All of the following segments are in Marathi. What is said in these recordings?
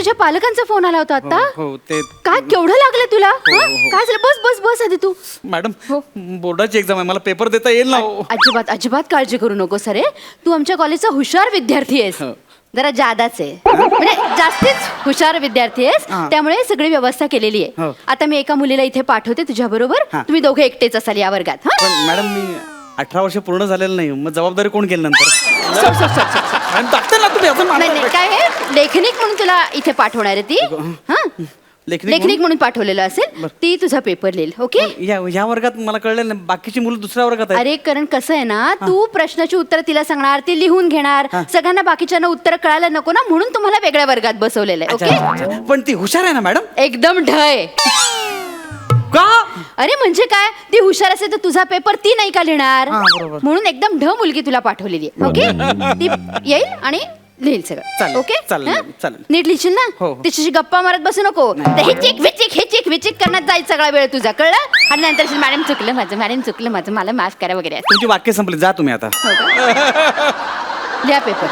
तुझ्या पालकांचा फोन आला होता आता. हो ते काय केवढं लागलं तुला? हं? काय झालं? बस बस बस आधी तू. मॅडम बोर्डाची एक्झाम आहे, मला पेपर देता येईल ना हो? अजिबात अजिबात काळजी करू नको सरे. तू आमच्या कॉलेजचा हुशार विद्यार्थी आहेस. जरा जादाच आहे, म्हणजे जास्तीच हुशार विद्यार्थी आहेस, त्यामुळे सगळी व्यवस्था केलेली आहे. आता मी एका मुलीला इथे पाठवते तुझ्या बरोबर. तुम्ही दोघे एकटेच असाल या वर्गात. पण मॅडम मी 18 वर्ष पूर्ण झालेलं नाही, मग जबाबदारी कोण केली नंतर? ना तुम्ही असं नाही नाही, काय आहे, लेखनिक म्हणून तुला इथे पाठवणार आहे ती. हा, लेखनिक म्हणून पाठवलेलं असेल, ती तुझा पेपर लिहिल. ओके. या वर्गात मला कळलं नाही, बाकीची मुलं दुसऱ्या वर्गात आहेत. अरे कारण कसं आहे ना, तू प्रश्नाची उत्तर तिला सांगणार, ती लिहून घेणार, सगळ्यांना बाकीच्यांना उत्तर कळायला नको ना, म्हणून तुम्हाला वेगळ्या वर्गात बसवलेलं आहे. ओके. पण ती हुशार आहे ना मॅडम? एकदम ढय. का? अरे म्हणजे काय, ती हुशार असेल तर तुझा पेपर ती नाही का लिहिणार? म्हणून एकदम ढ मुलगी तुला पाठवलेली आहे. ओके. ती येईल आणि लिहिल सगळं. चालेल, ओके. चालेल, हं? चालेल. नीट लिहिशील ना? हो. तिच्याशी गप्पा मारत बसू नको. हे चिक करण्यात जाईल सगळा वेळ तुझा, कळलं? आणि नंतर मॅडम चुकलं माझं, मला माफ करा वगैरे असं. तुमची वाक्य संपली, जा तुम्ही आता. हो का? लिहा paper.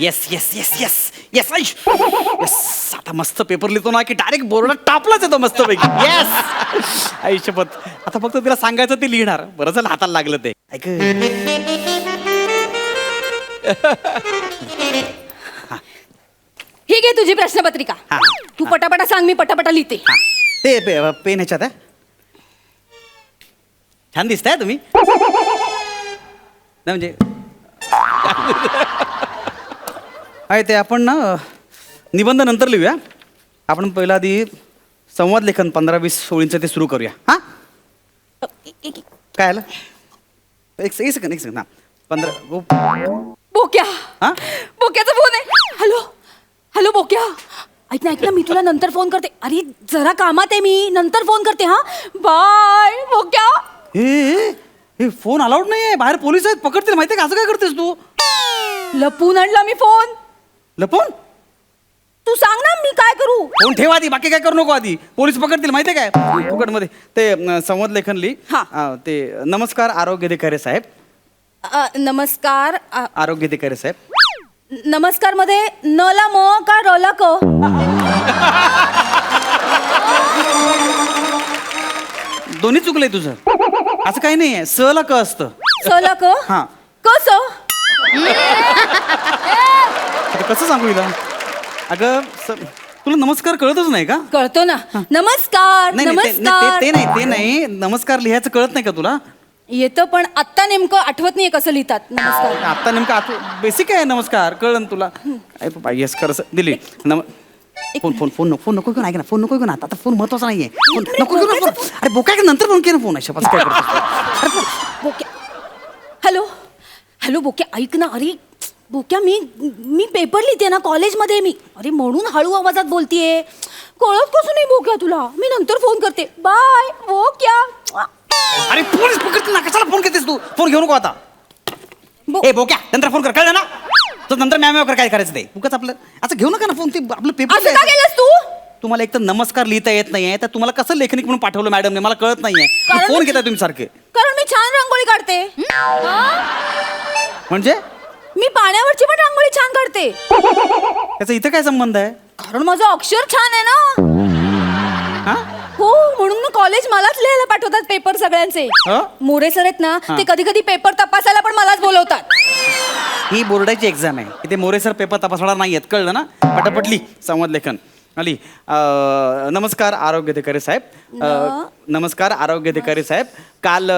Yes yes yes yes yes yes. आता मस्त पेपर लिहितो ना की डायरेक्ट बोर्डात टापलाच येतो मस्त पैकी. येस आयुष्यपत. आता फक्त तिला सांगायचं ते लिहिणार. बरं झालं हाताला लागलं ते. ऐक ही घे तुझी प्रश्नपत्रिका. हा. तू पटापटा सांग, मी पटापटा लिहिते. ते पेन ह्याच्यात आहे. छान दिसताय तुम्ही. नाही म्हणजे आहे ते आपण ना निबंध नंतर लिहूया. आपण पहिला आधी संवाद लेखन 15-20 ओळींचं ते सुरू करूया. हा काय आलं? एक सेकंड ना. 15 बोक्या. हा? बोक्याचा फोन आहे. हॅलो बोक्या. ऐक ना मी तुला नंतर फोन करते. अरे जरा कामात आहे मी, नंतर फोन करते. हा बाय बोक्या. हे फोन अलाउड नाहीये, बाहेर पोलीस आहेत, पकडतील. माहितीये का? असं काय करतेस तू? लपून आणला मी फोन. लपून? तू सांग ना मी काय करू. फोन ठेवा आधी, बाकी काय करू नको. आधी पोलीस पकडतील माहितीये काय? फुकटमध्ये ते संवाद लेखन लिही. हा. ते नमस्कार आरोग्य अधिकारी साहेब. नमस्कार. आरोग्य अधिकारी साहेब. नमस्कार मध्ये न ला म का र ला क? दोन्ही चुकलंय तुझं. असं काही नाहीये. स ला क असतं. स ला क? हा. कस? आता कसं सांगू हिला? अगं तुला नमस्कार कळतच नाही का? कळतो ना. नमस्कार. नाही नमस्कार. ते नाही नमस्कार लिहायचं कळत नाही का तुला? येतं पण आत्ता नेमकं आठवत नाहीये कसं लिहितात. नमस्कार आता नेमकं बेसिक आहे. नमस्कार कळलं ना तुला? येस कर दिली. फोन नको घेऊन. ऐक ना, फोन नको घेऊन. आता फोन महत्वाचा नाहीये. फोन नको घेऊन. अरे बोका नंतर फोन केला. फोन आहे काय करतो? बोक्या. हॅलो बोक्या, ऐक ना. अरे बोक्या, मी पेपर लिहिते ना कॉलेजमध्ये मी. अरे म्हणून हळू आवाजात बोलतीये. कळत कसं नाही बोक्या तुला? मी नंतर फोन करते. बाय बोक्या. अरे पोलीस पकडतील ना, कशाला फोन करतेस तू? फोन घेऊ नको आता. ए बोक्या नंतर फोन कर, कळलं ना? तर नंतर मॅम कर काय करायचं ते. उगाच आपलं असं घेऊ नका ना फोन. ते आपलं पेपर. असं का केलंस तू? तुम्हाला एक तर नमस्कार लिहिता येत नाहीये, तर तुम्हाला कसं लेखनिक म्हणून पाठवलं मॅडमने मला कळत नाहीये. फोन घेताय तुम्ही सारखे. कारण मी छान रांगोळी काढते. म्हणजे मी पाण्यावरची पण रांगोळी छान काढते. त्याचा इथं काय संबंध आहे? कारण माझं अक्षर छान आहे ना. हा? हो, म्हणून ना कॉलेज मलाच लिहायला पाठवतात पेपर सगळ्यांचे. मोरे सर आहेत ना, ते कधी कधी पेपर तपासायला पण मलाच बोलवतात. ही बोर्डाची एक्झाम आहे. इथे मोरे सर पेपर तपासणार नाहीयेत, कळलं ना? पटापटली संवाद लेखन आली. नमस्कार आरोग्य अधिकारी साहेब. नमस्कार आरोग्य अधिकारी साहेब. काल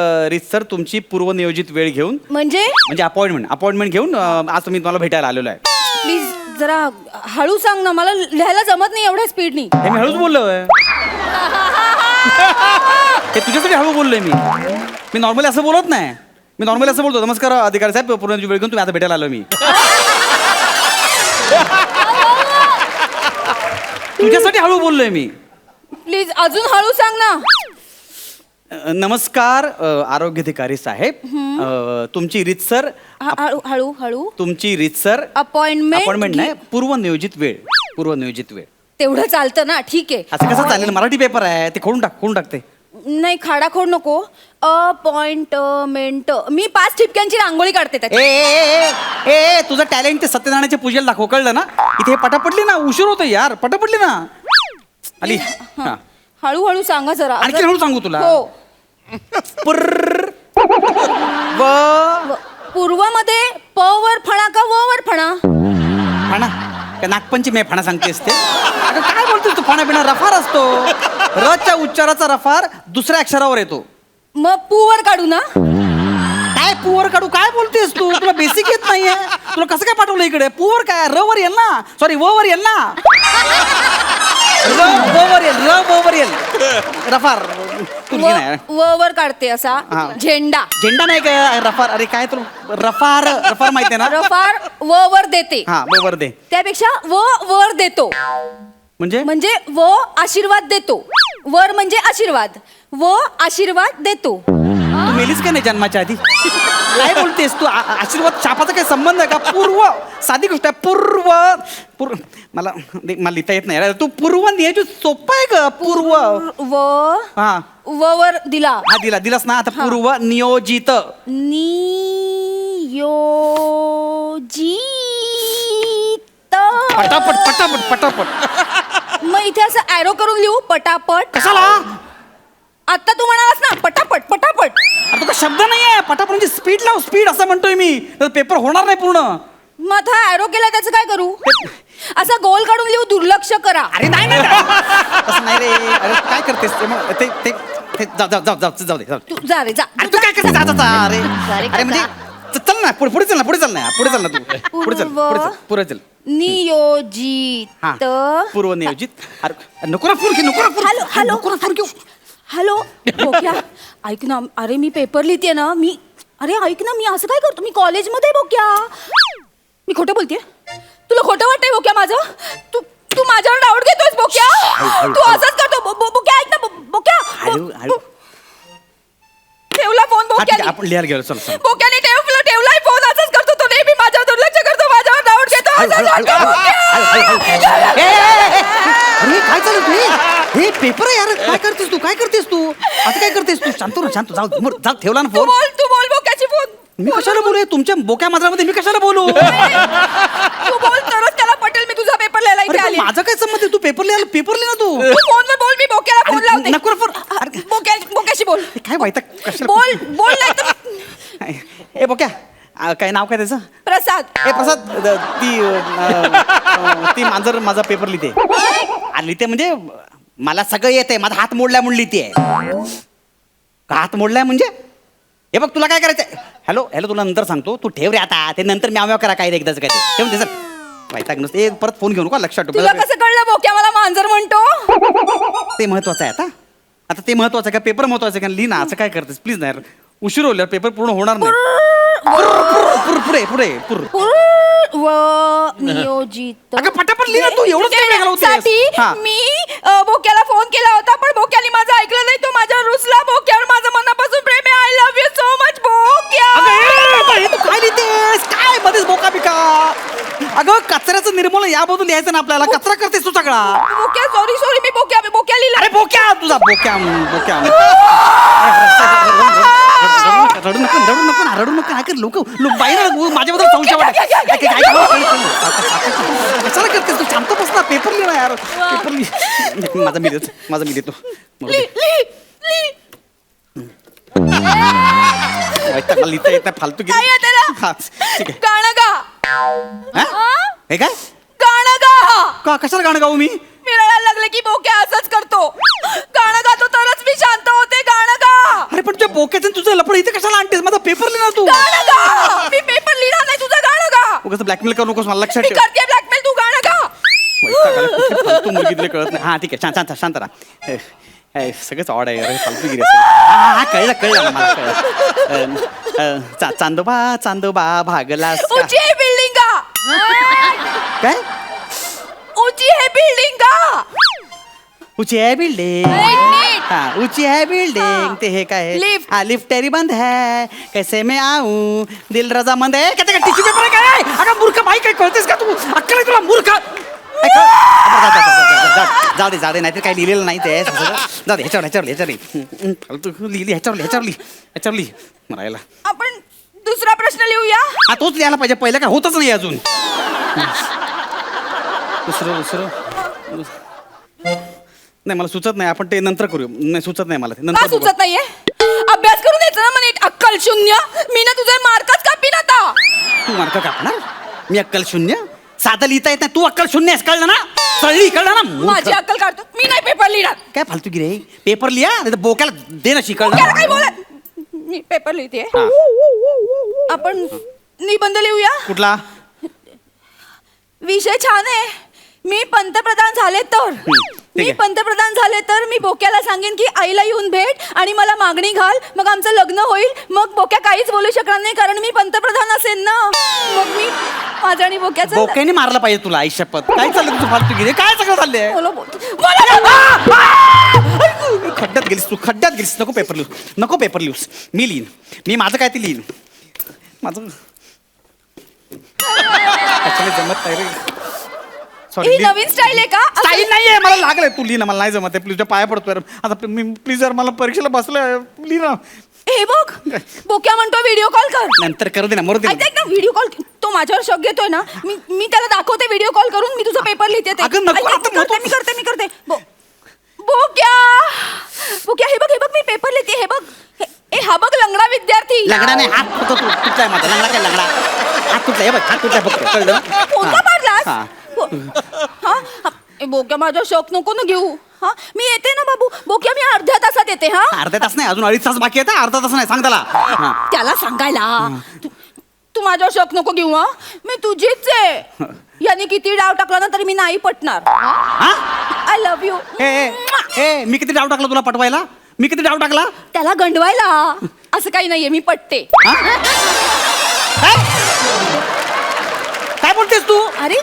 सर तुमची पूर्वनियोजित वेळ घेऊन म्हणजे अपॉइंटमेंट घेऊन आज तुम्ही मला भेटायला आलेलो आहे. प्लीज जरा हळू सांग ना, मला लिहायला जमत नाही एवढ्या स्पीडनी. हे मी हळूच बोललोय. हे तुझ्यासाठी हळू बोललोय मी नॉर्मली असं बोलत नाही. मी नॉर्मली असं बोलतो, नमस्कार अधिकारी साहेब पूर्वनियोजित वेळ घेऊन तुम्ही आता भेटायला आलो मी. तुझ्यासाठी हळू बोललोय मी. प्लीज अजून हळू सांग ना. नमस्कार आरोग्य अधिकारी साहेब. तुमची रीतसर हळू हळू. तुमची रीतसर अपॉइंटमेंट नाही, पूर्वनियोजित वेळ. तेवढं चालतं ना, ठीक आहे. असं कसं चालेल? मराठी पेपर आहे ते खोडून टाकते. नाही खाडाखोड नको. अपॉइंटमेंट. मी 5 ठिपक्यांची रांगोळी काढते त्याची. ए तुझं टॅलेंट ते सत्यनारायणच्या पूजेला दाखव, कळलं ना? इथे हे पटापटली ना, उशीर होतो यार, पटापटली ना. आली. हा. हळूहळू सांगा जरा. आणखी हळू सांगू तुला. हो. पुर्र पूर्वमध्ये प वर फणा का व वर फणा? फणा काय नागपंचमी आहे फणा सांगतेस ते? अगं काय बोलतोस तू? फणा बिना रफार असतो. रच्या उच्चाराचा रफार दुसऱ्या अक्षरावर येतो. मग पू वर काढू ना? काय पुवर काढू? काय बोलतेस तू? तुला बेसिक येत नाहीये? तुला कसं काय पाठवलं इकडे? पुवर काय? र वर येईल ना, सॉरी व वर येईल ना. र व वर येईल, र व वर येईल. रफार तू लिही ना. व वर काढते असा. हा. झेंडा. झेंडा नाही काय रफार? अरे काय तू रफार रफार माहितीये ना? रफार व वर देते. हा बरोबर दे. त्यापेक्षा व वर देतो. म्हणजे व आशीर्वाद देतो. वर म्हणजे आशीर्वाद. व आशीर्वाद देतो. तू मेलीस का नाही जन्माच्या आधी? काय बोलतेस तू? आशीर्वाद शापाचा काही संबंध आहे का? पूर्व साधी गोष्ट आहे. पूर्व मला लिहिता येत नाही. तू पूर्व नियोजित सोपं आहे का? पूर्व व हा व वर दिला. हा दिलास ना. आता पूर्व नियोजित. पटापट पटापट पटापट. मग इथे असं ॲरो करून लिहू पटापट. कशाला? आता तू म्हणालास ना पटापट पटापट. आता तो शब्द नाहीये. पटापट म्हणजे स्पीड लाव, स्पीड असं म्हणतोय मी. तर पेपर होणार नाही पूर्ण. मग आता ॲरो केला त्याचं काय करू? असं गोल काढून लिहू दुर्लक्ष करा. अरे नाही नाही तसं नाही रे. अरे काय करतेस ते? मग ते जाऊ दे. तू जा रे जा. अरे तू काय करते? अरे अरे अरे म्हणजे चल ना, पुढे चल ना, पुढे चल ना तू. पुढे चल. नियोजित. हा पूर्व नियोजित. अरे नको ना फोन घेऊ. हॅलो हॅलो बोक्या ऐक ना. अरे मी पेपर लिहिते ना. अरे ऐक ना, मी असं काय करतो? मी कॉलेजमध्ये बोक्या. मी खोटं बोलतेय? तुला खोटं वाटतंय बोक्या माझं? तू माझ्यावर डाऊट घेतोयस बोक्या? तू असंच करतो बोक्या. ऐक ना बोक्या. ठेवला फोन बोक्याने. आपण लिहायला गेलो. चल बोक्याने ठेवलाय फोन. असंच करतो तो नेहमी. माझ्यावर दुर्लक्ष करतो. माझ्यावर डाऊट घेतो. असंच करतो बोक्या. अरे काय चालू तू? हे पेपर आहे यार. काय करतेस तू? असं काय करतेस तू? शांत जाऊ ठेवला ना फोन. तू बोल बोक्याची फोन. मी कशाला बोलू? तुमच्या बोक्या मांजरामध्ये मी कशाला बोलू? तू बोल तरच त्याला पटेल. मी तुझा पेपर लिहायला इथे आली. माझा काय संबंध आहे? तू पेपर लिहा ना तू. फोनवर बोल. मी बोक्याला फोन लावते. नको रे फोन. बोक्याशी बोल. काय माहिती कशाला? बोल नाही तर. ए बोक्या काय नाव काय त्याचं? प्रसाद. ए प्रसाद ती मांजर माझा पेपर लिहिते. लिहिते म्हणजे मला सगळं येते. माझा हात मोडलाय म्हणून लिहिते. हात मोडलाय म्हणजे हे बघ तुला काय करायचंय? हॅलो तुला नंतर सांगतो. तू ठेव रे आता. ते नंतर म्याव करा काय एकदाच काय ते ठेवून ते. माहिती नुसते परत फोन घेऊ नका. लक्षात ठेव. तुला कसं कळलं बोक्या मला मांजर म्हणतो? ते महत्वाचं आहे. आता ते महत्वाचं आहे का? पेपर महत्वाचं आहे का? लिही ना. असं काय करतेस? प्लीज नाही. उशीर होईल पेपर पूर्ण होणार नाही. पुढे व नियोजित. अगं पटापट लिही ना तू. एवढंच काय वेगळं होतंय? साठी मी बोक्याला फोन केला होता, पण बोक्याने माझं ऐकलं नाही. तो माझ्यावर रुसला. बोक्यावर माझं मनापासून प्रेम आहे. I love you so much बोक्या. तू काय लिहितेस? काय मध्येच बोका बिका? अगं कचऱ्याचं निर्मूलन याबद्दल लिहायचं ना आपल्याला. कचरा करतेस तू सगळा. बोक्या सॉरी मी बोक्या लिहिला. अरे बोक्या तुझा बोक्या रडू नको. लोक बाहेर माझ्याबद्दल संशय वाटत. कशाला करतेस तू? शांत बस ना. पेपर लिहिला यार. पेपर लिह. माझा मी देतो. लिहिता येत फालतू काय आहे त्याला? ठीक आहे. गाणं गा. हे काय गाणं गा. का? कशाला गाणं गाऊ मी? मी रडायला लागले की बोक्या असंच करतो. गाणं गातो तरच मी शांत होते. गाणं गा. अरे पण तुझ्या बोक्याचं तुझं लपड इथे कशाला आणतेस? माझा पेपर लिहिणार तू. गाणं गा. मी पेपर लिहिणार नाही. तुझं गाणं गा. उगाच ब्लॅकमेल करू नकोस मला. लक्षात मी ठेव. करते ब्लॅकमेल. तू गाणं गा. तू मुलगी तुला कळत नाही. हा ठीक आहे. शांत राहा. सगळंच ऑड आहे रे. फालतूगिरी आहे. कळलं मला. चांदोबा भागला. ऊंची है बिल्डिंग गा. काय? ऊंची है बिल्डिंग गा. ऊंची है बिल्डिंग. हाँ ऊंची है बिल्डिंग. ते हे काय? लिफ्ट. हाँ लिफ्ट तेरी बंद है. कैसे मैं आऊं? दिल रजामंद है. टिश्यू पेपर आहे काय? अगं मूर्ख बाई काय कळतेस का तू? अक्कल आहे तुला मूर्ख? जाऊ दे नाहीतर काही लिहिलेलं नाही ते जाऊ दे ह्याच्यावर फालतू लिहिली ह्याच्यावर मरायला. आपण दुसरा प्रश्न लिहूया. हा तोच लिहायला पाहिजे, पहिलं काय होतच नाही अजून. दुसरं नाही मला सुचत नाही, आपण ते नंतर करू. नाही सुचत नाही मला ते का नंतर बघू. सुचत नाहीये? अभ्यास करून यायचं ना मग नीट. अक्कल शून्य. मी ना तुझे मार्कच कापीन आता. तू मार्क कापणार? मी अक्कल शून्य? साधं लिहिता येत नाही, तू अक्कल शून्य आहेस, कळलं ना? चळली कळलं ना? माझी अक्कल काढतो मी, नाही पेपर लिहिणार. काय फालतू गिरे, पेपर लिहा नाही तर बोक्याला दे ना शिकवलं. त्याला काय बोला, मी पेपर लिहिते. आपण निबंध लिहूया. कुठला? विषय छान आहे. मी पंतप्रधान झाले तर मी बोक्याला सांगेन की आईला येऊन भेट आणि मला मागणी घाल, मग आमचं लग्न होईल. मग बोक्या काहीच बोलू शकणार नाही कारण मी पंतप्रधान असेन ना. मग मी माझं आणि बोक्याचं बोक्याने मारलं पाहिजे तुला, आई शपथ. काय चाललं तुझं फालतू गिरे, काय सगळं चाललंय? खड्ड्यात गेलीस. नको पेपर लिहूस. मी लिहीन, मी माझं काय ते लिहीन. माझं जमत नाही रे. ही नवीन स्टाईल आहे का? स्टाईल नाहीये, मला लागलंय. तू लिही ना, मला नाही जमत आहे. तुझ्या पाया पडतोय आता. मी प्लीज यार, मला परीक्षेला बसलंय, लिही ना. हे बघ, बोक्या म्हणतो व्हिडिओ कॉल कर. नंतर करू दे ना, मरू दे. ऐक ना, व्हिडिओ कॉल. तो माझ्यावर शक घेतोय ना. मी त्याला दाखवते व्हिडिओ कॉल करून. मी तुझा पेपर लिहिते ते. अगं नको, ऐक, मी करते. बोक्या हे बघ मी पेपर लिहिते. हे बघ, हा बघ लंगडा विद्यार्थी. लंगडा नाही, हात फक्त तुटलाय माझा. लंगडा काय लंगडा? हात तुटलाय, हे बघ, हात तुटलाय फक्त, कळलं? कोणता पाडलास? हा बोक्या माझा शक नको ना घेऊ. हा मी येते ना बाबू. बोक्या मी अर्ध्या तासात येते. हा अर्धा तास नाही, अजून 2.5 तास बाकी आहे. अर्धा तास नाही, सांग त्याला. त्याला सांगायला. तू माझ्यावर शक नको घेऊ. हा मी तुझीच आहे. याने किती डाव टाकला ना तरी मी नाही पटणार. I love you. मी किती डाव टाकला तुला पटवायला? मी किती डाव टाकला? त्याला गंडवायला. असं काही नाहीये, मी पटते. काय बोलतेस तू? अरे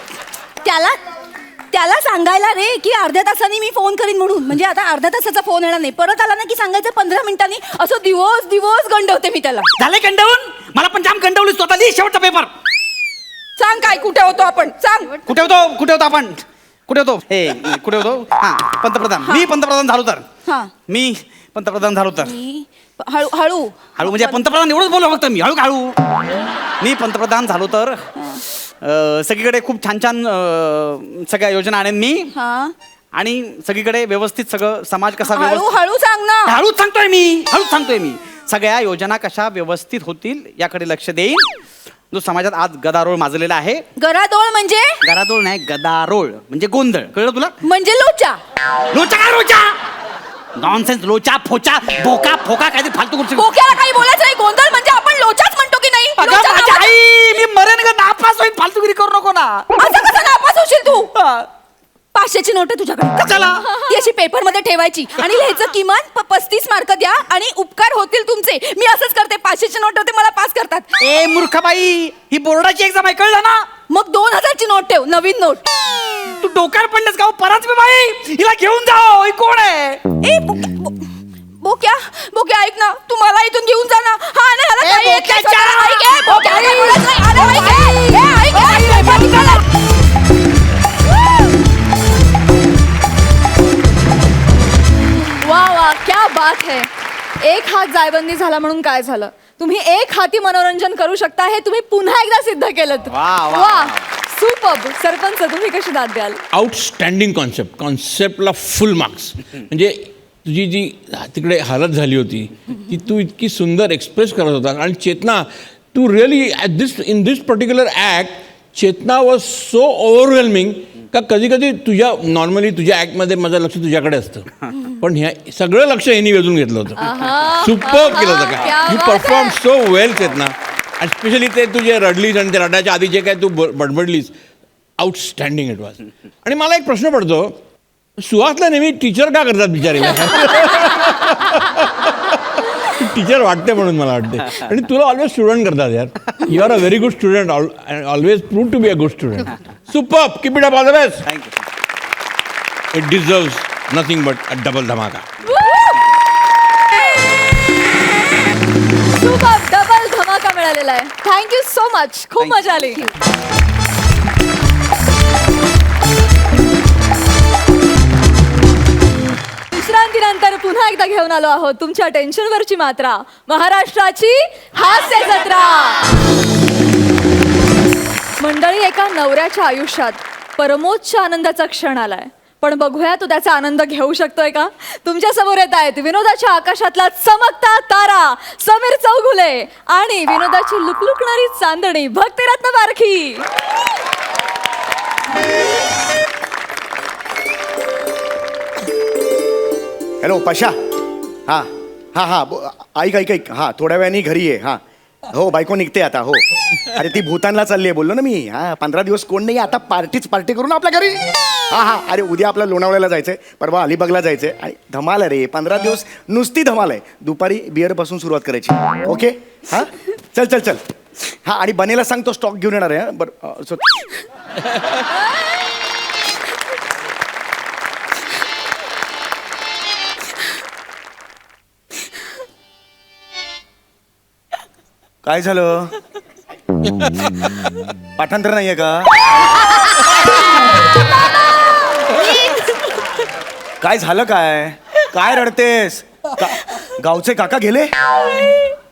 त्याला सांगायला रे की अर्ध्या तासाने मी फोन करीन म्हणून. म्हणजे आता अर्ध्या तासाचा फोन येणार नाही, परत आला ना की सांगायचं 15 मिनिटांनी. असं दिवस गंडवते मी त्याला. झालंय गंडवून? मला पण जाम गंडवलीस स्वतः. लिही शेवटचा पेपर. सांग काय, कुठे होतो आपण? सांग कुठे होतो आपण? कुठे होतो? हा पंतप्रधान. मी पंतप्रधान झालो तर. मी पंतप्रधान झालो तर. हळू म्हणजे पंतप्रधान एवढंच बोललो फक्त. मी हळू. मी पंतप्रधान झालो तर सगळीकडे खूप छान सगळ्या योजना आणेन मी. आणि सगळीकडे व्यवस्थित सगळं समाज कसा हळू सांग ना. हळूच सांगतोय मी. सगळ्या योजना कशा व्यवस्थित होतील याकडे लक्ष देईन. जो समाजात आज गदारोळ माजलेला आहे. गदारोळ म्हणजे? गदारोळ नाही, गदारोळ म्हणजे गोंधळ. कळलं तुला? म्हणजे लोचा. नॉनसेन्स. लोचा फोचा बोका फोका काय ते फालतू गोष्टी. बोक्याला काही बोलायचं नाही. गोंधळ म्हणजे आपण लोचाच म्हणतो की नाही? आई मी मरेन का, नापास होईल. फालतूगिरी करू नको ना. असं कसं नापास होशील तू? 500ची नोट आहे तुझ्याकडे. कशाला? ती अशी पेपर मध्ये ठेवायची आणि लिहायचं किमान 35 मार्क द्या आणि उपकार होतील तुमचे. मी असंच करते. 500ची नोट होते, मला पास करतात. ए मूर्खबाई, ही बोर्डाची एक्झाम आहे, कळलं ना? मग 2000ची नोट ठेव, नवीन नोट. तू डोक्यावर पडलेस का? परत मी बाई हिला घेऊन जाओ. ही कोण आहे? ए बोक्या ऐक ना, तू मला इथून घेऊन जा ना. हा ना, ह्याला काही येत नाही. ऐक, बोक्याला काही बोलत नाही. वा क्या बात है. एक हात जायबंदी झाला म्हणून काय झालं? तुम्ही एक हाती मनोरंजन करू शकता हे तुम्ही पुन्हा एकदा सिद्ध केलं. वा सुपर्ब. सरपंच तुम्ही कशी दाद द्याल? आउटस्टँडिंग कॉन्सेप्टला फुल मार्क्स. म्हणजे तुझी जी तिकडे हालत झाली होती ती तू इतकी सुंदर एक्सप्रेस करत होता. आणि चेतना, तू really in this particular act Chetana was so overwhelming का कधी नॉर्मली तुझ्या ॲक्टमध्ये माझं लक्ष तुझ्याकडे असतं, पण ह्या सगळं लक्ष यांनी वेधून घेतलं होतं. सुपर केलं होतं का. यू परफॉर्म सो वेल चेतना. आणि स्पेशली ते तुझे रडलीस आणि ते रडायच्या आधी जे काय तू बडबडलीस, आउटस्टँडिंग इट वॉज. आणि मला एक प्रश्न पडतो, सुहासला नेहमी टीचर का करतात बिचारीला? टीचर वाटते म्हणून मला वाटते. आणि तुला ऑलवेज स्टुडंट करतात यार. You are a very good student. Always prove to be a good student. Superb. Keep it up. All the best. Thank you. It deserves nothing but a double धमाका. सुपर्ब. डबल धमाका मिळालेला आहे. Thank you so much. खूप मजा आली. पुन्हा एकदा घेऊन आलो आहोत तुमच्या टेन्शनवरची मात्रा, महाराष्ट्राची हास्य जत्रा. मंडळी, एका नवऱ्याच्या आयुष्यात परमोच्च आनंदाचा क्षण आलाय, पण बघूया तो त्याचा आनंद घेऊ शकतोय का. तुमच्या समोर येत आहेत विनोदाच्या आकाशातला चमकता तारा समीर चौगुले आणि विनोदाची लुकलुकणारी चांदणी भक्तिरत्न बारखी. हॅलो पशा. हां हां हां ऐक ऐक ऐक हां थोड्या वेळाने घरी ये. हां हो बायको निघते आता. हो अरे ती भूतानला चालली आहे बोललो ना मी. हां 15 दिवस कोण नाही, आता पार्टी करू ना आपल्या घरी. हां हां अरे उद्या आपल्या लोणावळ्याला जायचंय, परवा अलिबागला जायचंय आणि धमाल रे. 15 दिवस नुसती धमाल आहे. दुपारी बिअरपासून सुरुवात करायची. ओके हां चल चल चल. हां आणि बनेला सांग तो स्टॉक घेऊन येणार आहे. बरं काय झालं? पाठांतर नाहीये का? काय झालं? काय काय रडतेस? गावचे काका गेले?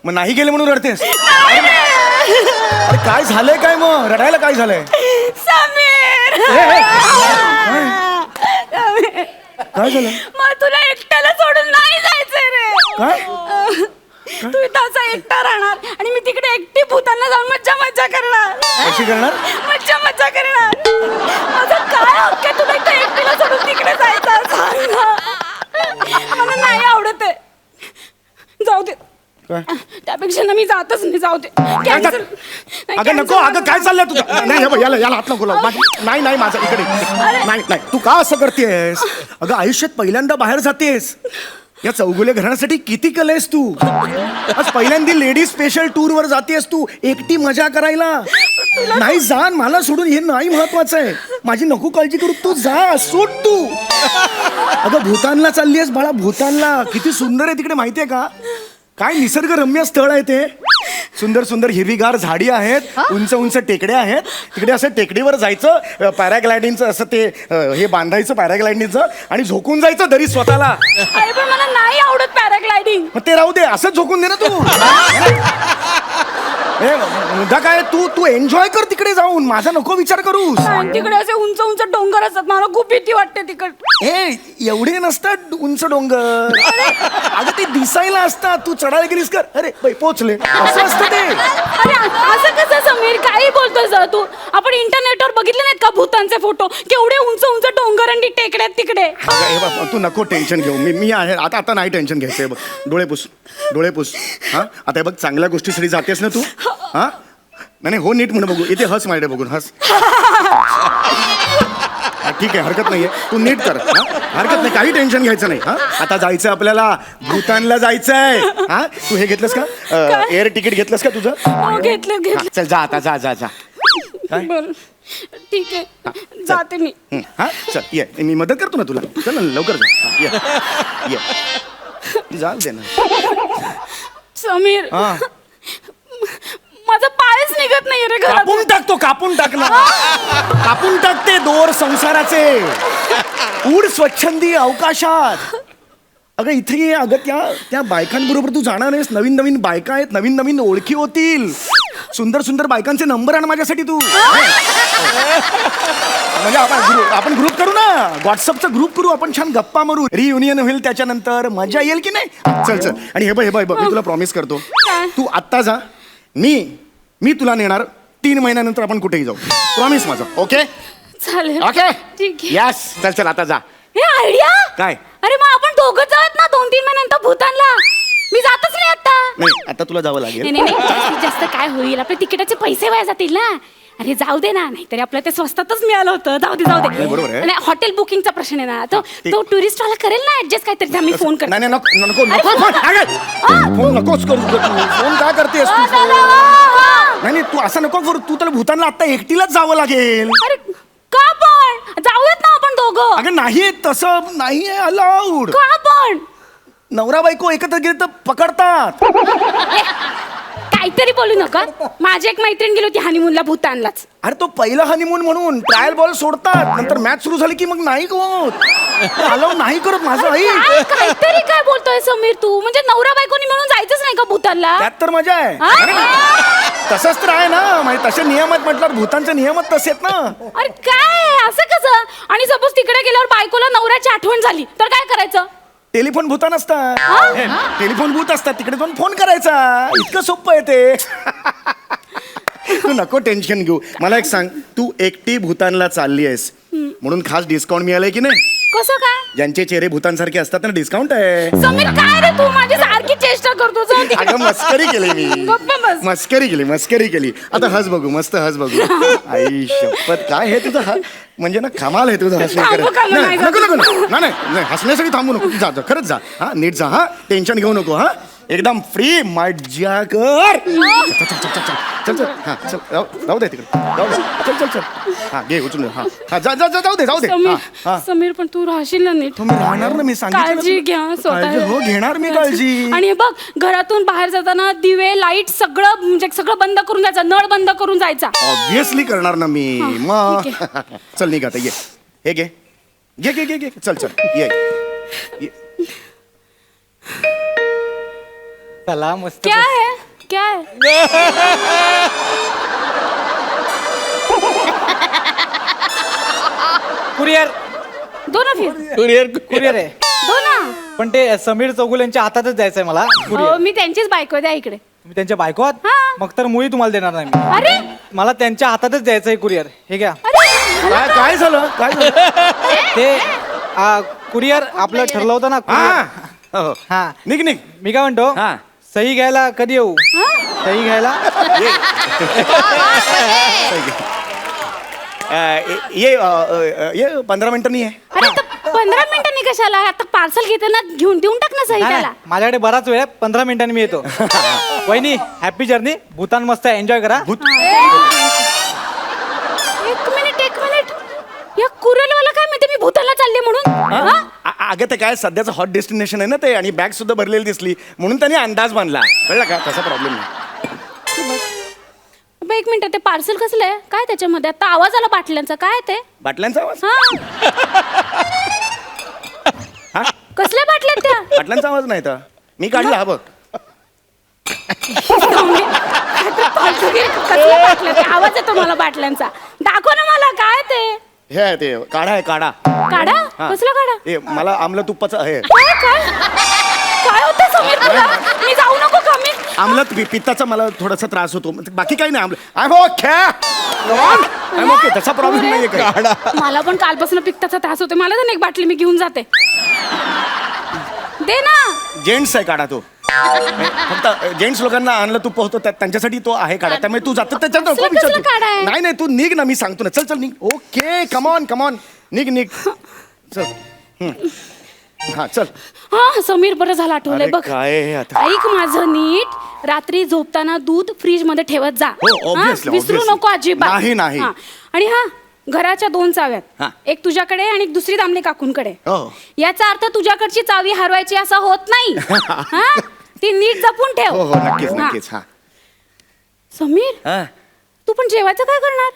मग नाही गेले म्हणून रडतेस? अरे काय झालंय? काय मग रडायला काय झालंय? काय झालं? मग तुला एकट्याला सोडून नाही जायचंय रे. काय तू इथं असा एकटा राहणार आणि मी तिकडे एकटी भूतानला जाऊन मज्जा करणार. कशी करणार? मज्जा करणार. माझं काय हक्क आहे तुला इथं एकटीला सोडून तिकडे जायचं? सांग ना. मला नाही आवडत आहे. जाऊ दे. त्यापेक्षा ना मी जातच नाही. जाऊ दे. Cancel. अगं नको. अगं काय चाललंय तुझं? नाही हे बघ, याला हात नको लावू. नाही नाही माझं इकडे नाही नाही. तू का असं करतेस? अगं आयुष्यात पहिल्यांदा बाहेर जातेस. या चौगुले घराण्यासाठी किती कलेस तू. आज पहिल्यांदा लेडीज स्पेशल टूर वर जातेस तू एकटी मजा करायला. नाही जा, मला सोडून हे नाही महत्वाचं आहे. माझी नको काळजी करू, तू जा. सोड तू. अगं भूतानला चालली आहेस बाळा. भूतानला किती सुंदर आहे तिकडे माहितीये का? काय निसर्गरम्य स्थळ आहे ते. सुंदर सुंदर हिरवीगार झाडी आहेत, उंच उंच टेकड्या आहेत. तिकडे असं टेकडीवर जायचं, पॅराग्लायडिंगचं असं ते हे बांधायचं पॅराग्लायडिंगचं आणि झोकून जायचं दरी स्वतःला. अरे पण मला नाही आवडत पॅराग्लायडिंग. मग ते राहू दे, असंच झोकून दे ना तू. मुद्दा काय, तू एन्जॉय कर तिकडे जाऊन. माझा नको विचार करूस. तिकडे असे उंच उंच डोंगर असतात, मला खूप भीती वाटते तिकडे. एवढे नसतात उंच डोंगर. अगं ते दिसायला असतात. तू चढायला गेलीस कर, अरे पोचले, असं असतं ते. अरे असं कसं समीर, काही बोलतोस तू? आपण इंटरनेटवर बघितले नाहीत का भूतानचे फोटो? केवढे उंच उंच डोंगर आणि टेकड्या तिकडे. हे बघ, तू नको टेन्शन घेऊ. मी आहे आता नाही टेन्शन घ्यायचंय. बघ डोळे पुस. हा आता हे बघ, चांगल्या गोष्टीसाठी जातेस ना तू. हा नाही हो, नीट म्हणून बघू. इथे हस माझ्याकडे बघून हस. ठीक आहे, हरकत नाहीये. तू नीट कर. हरकत नाही, काही टेन्शन घ्यायचं नाही. हा आता जायचं आपल्याला, भूतानला जायचंय. हा तू हे घेतलंस का? एअर तिकीट घेतलंस का तुझं? घेतलं. चल जा आता, जा. काय? बरं ठीक आहे, जाते मी. हा चल ये, मी मदत करतो ना तुला. चल ना लवकर जा. ये जा दे ना. समीर, हा माझा पायच निघत नाही रे घरात. कापून टाक ना. कापून टाकते दोर संसाराचे. उड स्वच्छंदी अवकाशात. अगं इथे ये. अगं त्या बायकांबरोबर तू जाणार आहेस. नवीन नवीन बायका आहेत, नवीन नवीन ओळखी होतील. सुंदर सुंदर बायकांचे नंबर आण माझ्यासाठी तू. म्हणजे आपण ग्रुप करू ना, व्हॉट्सअपचा ग्रुप करू. आपण छान गप्पा मारू. रियुनियन होईल त्याच्यानंतर, मजा येईल की नाही? चल आणि हे बघ मी तुला प्रॉमिस करतो. तू आत्ता जा. मी तुला नेणार 3 महिन्यानंतर. आपण कुठेही जाऊ. प्रॉमिस माझं. ओके चालेल. ओके ठीक आहे. यस चल आता जा. हे आयडिया काय? अरे मग आपण दोघं जाऊयात ना 2-3 महिन्यानंतर भूतानला. मी जातच नाही आता. नाही आता तुला जावं लागेल. नाही जास्तीत जास्त काय होईल, आपल्या तिकिटाचे पैसे वाया जातील ना. अरे जाऊ दे ना, नाहीतरी आपल्याला ते स्वस्तातच मिळालं होतं. जाऊ दे. बरोबर आहे. आणि हॉटेल बुकिंगचा प्रश्न आहे ना, तो टुरिस्ट वाला करेल ना ऍडजस्ट काहीतरी. मी फोन करते. नाही फोन नकोच करू. फोन का करतेस तू? नाही तू असं नको करू. तू तर भूतानला आता एकटीलाच जावं लागेल. अरे का पण? जाऊयात ना आपण दोघं. अगं नाही, तसं नाही अलाउड. का पण? नवरा बायको एकत्र गेले तर पकडतात. काही काहीतरी बोलू नका. माझी एक मैत्रीण गेली होती हनीमूनला भूतानलाच. अरे तो पहिला हनीमून म्हणून ट्रायल बॉल सोडतात, नंतर मॅच सुरू झाली की मग नाही होत. अलाव नाही करत माझं आई. काहीतरी काय बोलतोय समीर तू? म्हणजे नवरा बायकोनी म्हणून जायचंच नाही का भूतानला? त्यात तर मजा आहे. हा? अरे, तसंच तर आहे ना, म्हणजे तसे नियम आहेत म्हटल्यावर भूतांचे नियमच तसे आहेत ना. अरे काय असं कसं? आणि सपोज तिकडे गेल्यावर बायकोला नवऱ्याची आठवण झाली तर काय करायचं? टेलिफोन भूतान असतात. टेलिफोन भूत असतात, तिकडे जाऊन फोन करायचा. इतकं सोपं आहे ते. तू नको टेन्शन घेऊ. मला एक सांग, तू एकटी भूतानला चालली आहेस म्हणून खास डिस्काउंट मिळालंय की नाही? कसं काय? ज्यांचे चेहरे भूतांसारखे असतात ना, डिस्काउंट आहे. समीर काय रे तू माझी सारखी चेष्टा करतो. जाऊ दे. अगं मस्करी केली मी. गप्प बस. मस्करी केली. आता हस बघू, मस्त हस बघू. आई शपथ, काय हे तुझं म्हणजे ना कमाल आहे तुझं हसून थांबू करत. का मग? नाही, नको नाही हसण्यासाठी थांबू नको. जा जा, खरंच जा. हा नीट जा. हा टेन्शन घेऊ नको. हा एकदम फ्री मजा कर. चल चल हा चल जाऊ दे तिकडे. जाऊ दे. चल हा घे उचलून. हा हा जा जा जा, जाऊ दे. हा समीर हा समीर पण तू राहशील ना नीट? तुम्ही राहणार ना, मी सांगितलं ना. काळजी घ्या स्वतः. हो घेणार मी काळजी. आणि हे बघ, घरातून बाहेर जाताना दिवे लाईट सगळं म्हणजे सगळं बंद करून जायचं. नळ बंद करून जायचा. ऑब्विसली करणार ना मी. मग चल निघ आता. ये हे घे घे घे घे घे. चल चल ये. चला मस्त. क्या है क्या है? कुरिअर दो ना फिर. कुरिअर आहे. दो ना. पण ते समीर चौगुले यांच्या हातातच द्यायचंय मला. हो, मी त्यांचीच बायको द्या इकडे. तुम्ही त्यांच्या बायको आहात? हा. मग तर मुळी तुम्हाला देणार नाही मी. अरे मला त्यांच्या हातातच द्यायचंय कुरिअर. हे घ्या. काय काय झालं काय झालं? ते कुरिअर आपलं ठरलं होतं ना हा courier. हो. हा निघ निघ. मी काय म्हणतो, हा. सही घ्यायला कधी येऊ? सही घ्यायला ये 15 मिनिटांनी ये. अरे आता 15 मिनिटांनी कशाला? आता पार्सल घेताना घेऊन देऊन टाक ना सही नाही, त्याला. नाही, माझ्याकडे बराच वेळ आहे. 15 मिनिटांनी मी येतो. वहिनी हॅपी जर्नी. भूतान मस्त एन्जॉय करा. एक मिनिट या कुरेलवाला काय म्हणते मी भूतानला चालले म्हणून? हा? अगं ते काय सध्याचं हॉट डेस्टिनेशन आहे ना ते, आणि बॅग सुद्धा भरलेली दिसली म्हणून त्यांनी अंदाज बांधला. कळलं का? तसा प्रॉब्लेम नाही. बरं, एक मिनिट, ते पार्सल कसलं आहे? काय त्याच्यामध्ये? आता आवाज आला बाटल्यांचा. काय ते? बाटल्यांचा आवाज. हा कसल्या बाटल्यात त्या? बाटल्यांचा आवाज नाही तर मी काढला. हा बघ. कसल्या बाटल्या ते? आवाज येतो मला बाटल्यांचा. दाखव ना मला. काय ते? हे आहे ते काढा आहे काढा. काढा? हा. कसला काढा? हे मला आमलं तुपाचं आहे. काय काय काय होतं समीर तुला? मी जाऊ नको का? मी आमलं पित्ताचा मला थोडासा त्रास होतो. बाकी काही नाही. आमलं आय ओके. तसा प्रॉब्लेम नाहीये काही. मला पण कालपासून पित्ताचा त्रास होतो. मला तर एक बाटली मी घेऊन जाते. दे ना. जेंट्स आहे काढा तो. फक्त जेंट्स लोकांना आणलं तूप होतं त्यांच्यासाठी तो आहे काढा. त्यामुळे तू जातो त्याच्यात नको कसलं विचारतो. काढा आहे? नाही नाही तू निघ ना, मी सांगतो ना. चल चल निघ. ओके कमॉन निघ चल. हा चल. हा समीर, बरं झालं आठवलंय. अरे बघ काय हे आता? ऐक माझं नीट. रात्री झोपताना दूध फ्रीज मध्ये ठेवत जा. हो, हा? obviously, विसरू obviously. नको अजिबात. नाही. हा. आणि हा, घराच्या 2 चाव्यात. हा. एक तुझ्याकडे आणि एक दुसरी दामले काकूंकडे. हो. याचा अर्थ तुझ्याकडची चावी हरवायची असं होत नाही. हा? ती नीट जपून ठेव. हो नक्कीच हा. नक्कीच. हा समीर, हा. तू पण जेवायचं काय करणार?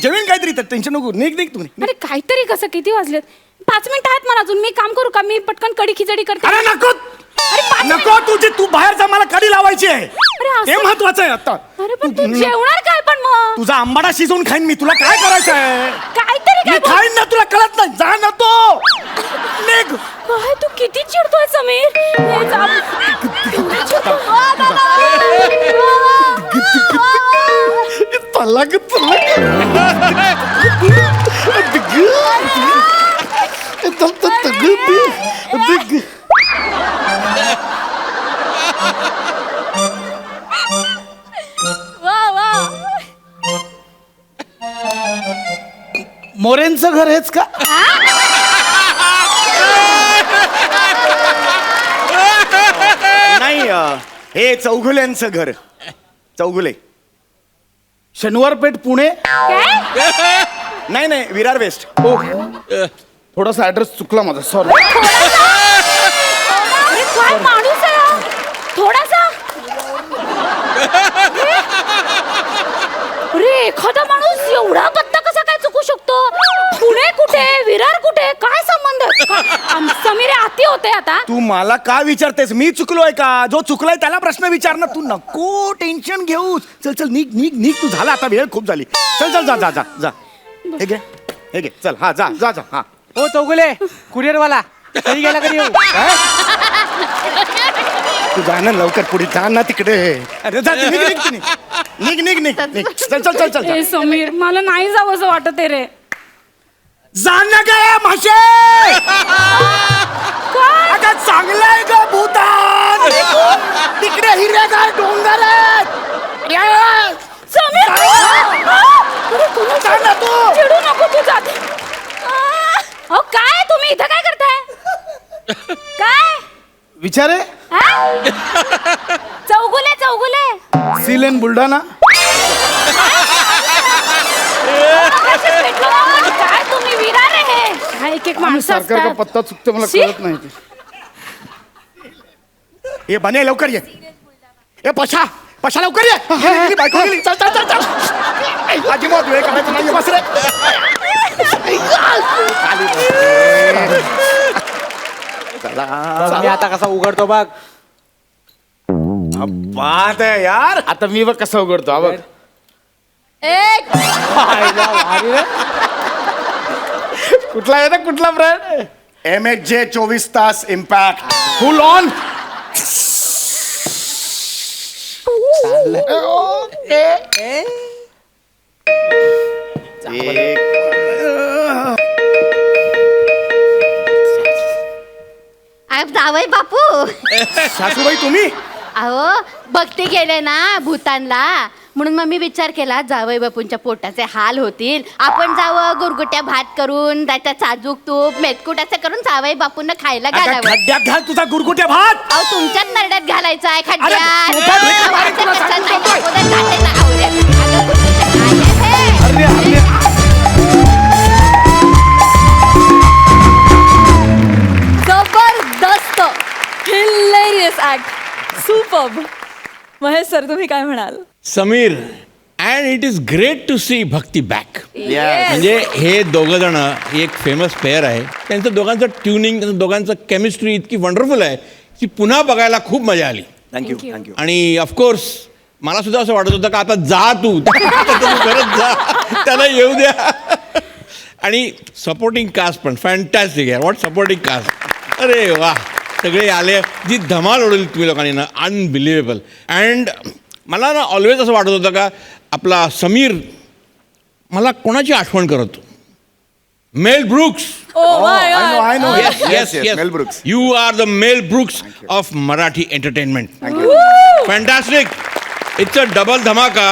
जेवण काहीतरी टेन्शन नको. निघ तू. अरे काहीतरी कसं? किती वाजलेत? 5 मिनिटं आहेत मला अजून. मी काम करू का? मी पटकन कढी खिचडी करते. अरे नको अरे 5 नको. तू बाहेर जा. मला कडी लावायची आहे. अरे असं- ते महत्वाचं आहे आता. अरे पण तू जेवणार काय पण मग? तुझा आंबाडा शिजवून खाईन मी. तुला काय करायचं आहे? काहीतरी मी काय खाईन ना. तुला कळत नाही. जा ना तो. निघ. काय तू किती चिडतोय समीर? हे जा. किती चिडतोय. मोरेंचं घर हेच का? नाही हे चौगुल्यांचं घर. चौगुले. शनिवार पेठ पुणे. काय? नाही विरार वेस्ट. थोडासा ऍड्रेस चुकला माझा. सॉरी. अरे काय माणूस आहे हा? थोडासा एवढा पत्ता कसा काय चुकू शकतो? पुणे कुठे, विरार कुठे, काय संबंध? समीर आती होते आता. तू मला का विचारतेस? मी चुकलोय का? जो चुकलाय त्याला प्रश्न विचार ना. तू नको टेन्शन घेऊस. चल चल निघ निघ निघ. तू झाला आता, वेळ खूप झाली. चल चल जा जा जा जा. हे घे हे घे. चल हा जा जा जा. हा ओ चौगुले कुरिअरवाला कधी गेला कधी येऊ? तू जा ना लवकर, पुढे जा ना तिकडे. अरे जा निघ निघ तू, निघ निघ निघ निघ. चल चल चल चल ए समीर, मला नाही जावं असं वाटत आहे रे. जा ना ग माशे. अगं चांगलंय ग भूतान. तिकडे हिरवेगार डोंगर आहेत. या, या. समीर जा ना तू. चिडू नको, तू जाते. अहो काय तुम्ही इथं काय करताय? काय विचारे हा? चौगुले चौगुले सीलेन बुलढाणा. काय तुम्ही विरार आहे? काय एक एक माणसं असतात. पत्ता चुकतो मला शी. कळत नाही ते. ये बने लवकर ये. ए पशा पशा लवकर ये. गेली, बायको गेली. चल चल चल चल. अजिबात वेळ करायचा नाही. बस रे. खाली बस रे. चला. मी आता कसा उघडतो बघ. बात आहे यार. आता मी बघ कसा उघडतो हा बघ. एक कुठला आहे ना कुठला ब्रँड? MHJ 24 तास इम्पॅक्ट फुल ऑन. जावई बापू. सासूबाई तुम्ही? अहो भक्ती गेले ना भूतानला, म्हणून मग मी विचार केला जावई बापूंच्या पोटाचे हाल होतील, आपण जावं गुरगुट्या भात करून त्याच्यात साजूक तूप मेतकूट असं करून जावई बापूंना खायला अगं, घालावं. खड्ड्यात घाल तुझा गुरगुट्या भात. अहो तुमच्याच नरड्यात घालायचं आहे अरे, खड्ड्यात. मोठा ढेकळा मारेन तुला, कशात सांगतो नाही, काय? अगोदर काटेला आवडेल. अगं, कुठलं काय आहे हे? अरे, अरे. जबरदस्त, hilarious act, superb. Mahesh sir, तुम्ही काय म्हणाल? Sameer, and it is great to see Bhakti back. म्हणजे हे दोघं जण एक फेमस पेअर आहे. त्यांचं दोघांचं ट्युनिंग, त्यांचं दोघांचं केमिस्ट्री इतकी वंडरफुल आहे की पुन्हा बघायला खूप मजा आली. Thank you thank you. आणि ऑफकोर्स मला सुद्धा असं वाटत होतं का आता जा तू परत जा, त्याला येऊ द्या. आणि सपोर्टिंग कास्ट पण फॅन्टॅस्टिक आहे. What supporting cast. अरे वा, सगळे आले. जी धमाल उडवली तुम्ही लोकांनी ना, अनबिलिव्हेबल. अँड मला ना ऑलवेज असं वाटत होतं का आपला समीर मला कोणाची आठवण करतो? Mel Brooks. Oh my God. I know. Yes, yes, yes. Mel Brooks. You are the Mel Brooks of Marathi entertainment. Fantastic. It's a double dhamaka.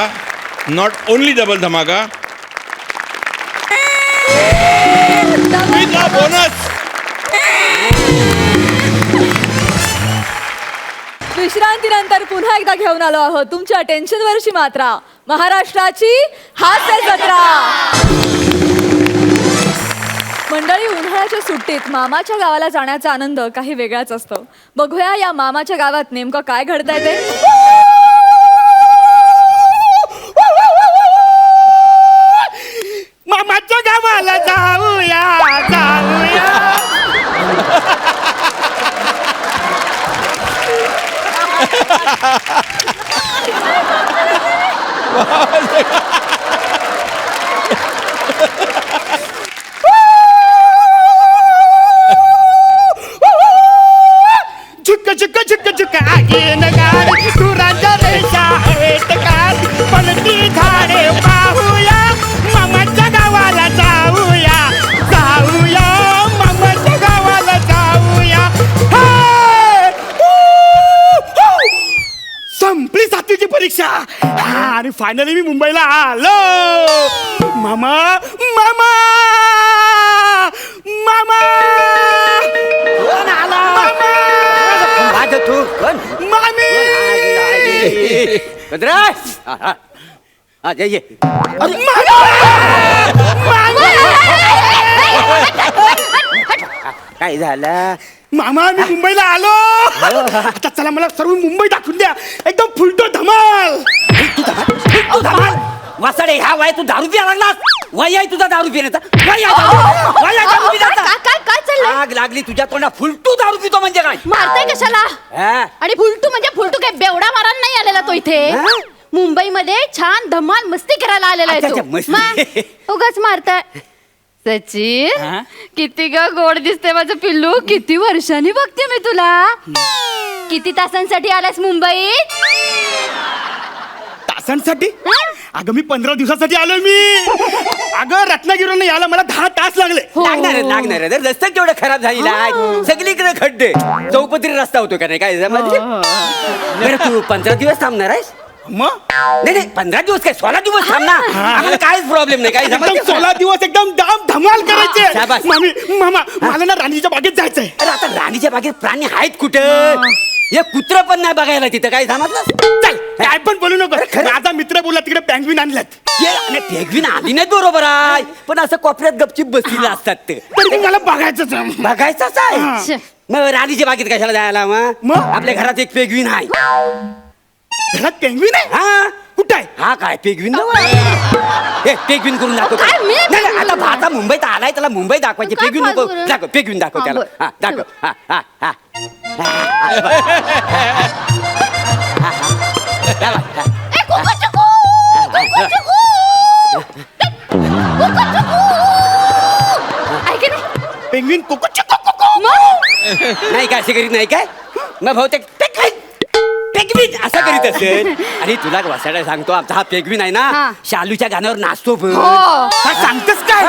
Not only double dhamaka. With a bonus. विश्रांतीनंतर पुन्हा एकदा घेऊन आलो आहोत तुमच्या टेन्शनवरची मात्रा, महाराष्ट्राची हास्य जत्रा. मंडळी, उन्हाळ्याच्या सुट्टीत मामाच्या गावाला जाण्याचा आनंद काही वेगळाच असतो. बघूया या मामाच्या गावात नेमकं काय घडतंय ते. मामाच्या गावाला जाऊया जाऊया. झुक झुक झुक झुक आगीन गाडी, सुरांच्या रेषा आहेत कात, पलटी झाडे पाहूया, मामाच्या गावाला जाऊया जाऊया, मामाच्या गावाला जाऊया. हे! संपली 7वीची परीक्षा आणि फायनली मी मुंबईला आलो. मामा मामा मामा कोण आला? मामी काय झालं? मामा मी मुंबईला आलो. आता चला मला सर्व मुंबई दाखवून द्या. एकदम फुलटो धमाल. फुलटो धमाल. वासाडे ह्या वय तू दारू पिया लागलास. वय आहे तुझा दारू पिण्याचा. वय आहे दारू पिण्याचा. काय चाललंय? आग लागली तुझ्या तोंडा फुलटू दारू पितो म्हणजे काय? मारताय कशाला? हा? आणि फुलटू म्हणजे फुलटू काय बेवडा मारायला नाही आलेला तो इथे. हा? मुंबईमध्ये छान धमाल मस्ती करायला आलेला आहे अच्छा, तो. मस्ती. मग उगाच मारताय. सचिन हा? किती ग गोड दिसते माझं पिल्लू. किती वर्षांनी बघते मी तुला. किती तासांसाठी आलास मुंबईत? तासांसाठी? अगं मी 15 दिवसासाठी आलोय मी. अगं रत्नागिरीवरून यायला मला 10 तास लागले. लागणार आहे. रस्ता केवढा खराब झालेला आहे. सगळीकडे खड्डे. चौपदरी रस्ता होतो का नाही काय समजलं? बरं तू 15 दिवस थांबणार आहेस? मग नाही 15 दिवस काय 16 दिवस थांबणार. आम्हाला काहीच प्रॉब्लेम नाही. काय एकदम 16 दिवस एकदम दाम धमाल करायचे. शाबास. मामा मला ना राणीच्या बागेत जायचंय. अरे आता राणीच्या बागेत प्राणी आहेत कुठं? हे कुत्र पण नाही बघायला तिथं. काय समजलं? चल काय पण बोलू नको. खरं? माझा मित्र बोलला तिकडे पेंग्विन आणल्यात. पेगवीन आली नाही बरोबर आहे. पण असं कोपऱ्यात गपचिप बसलेलं असतात ते. तर ते मला बघायचंच आहे. बघायचंच आहे. मग राणीच्या बागेत कशाला जायला मग? आपल्या घरात एक पेगवीन आहे. घरात पेंग्विन आहे? हा कुठं आहे? हा काय पेगवीन हे पेगवीन करून दाखव. काय मी? नाही आता भाता मुंबईत आलाय त्याला मुंबई दाखवायची. काय पेगवीन नको फालतू? दाखव. पेगवीन दाखव हा, त्याला. बरं. हा दाखव. हा हा हा ए, कुकूचुकू! कुकूचुकू! कुकूचुकू! ऐक ना. पेंग्विन कुकू मग? नाही काय असे करीत नाही काय? मग बहुतेक पेगवीन असं करीत असेल. आणि तुला वसाडा सांगतो आमचा हा पेगवीन आहे हा. ना शालूच्या गाण्यावर नाचतो पण. हो. काय सांगतेस काय?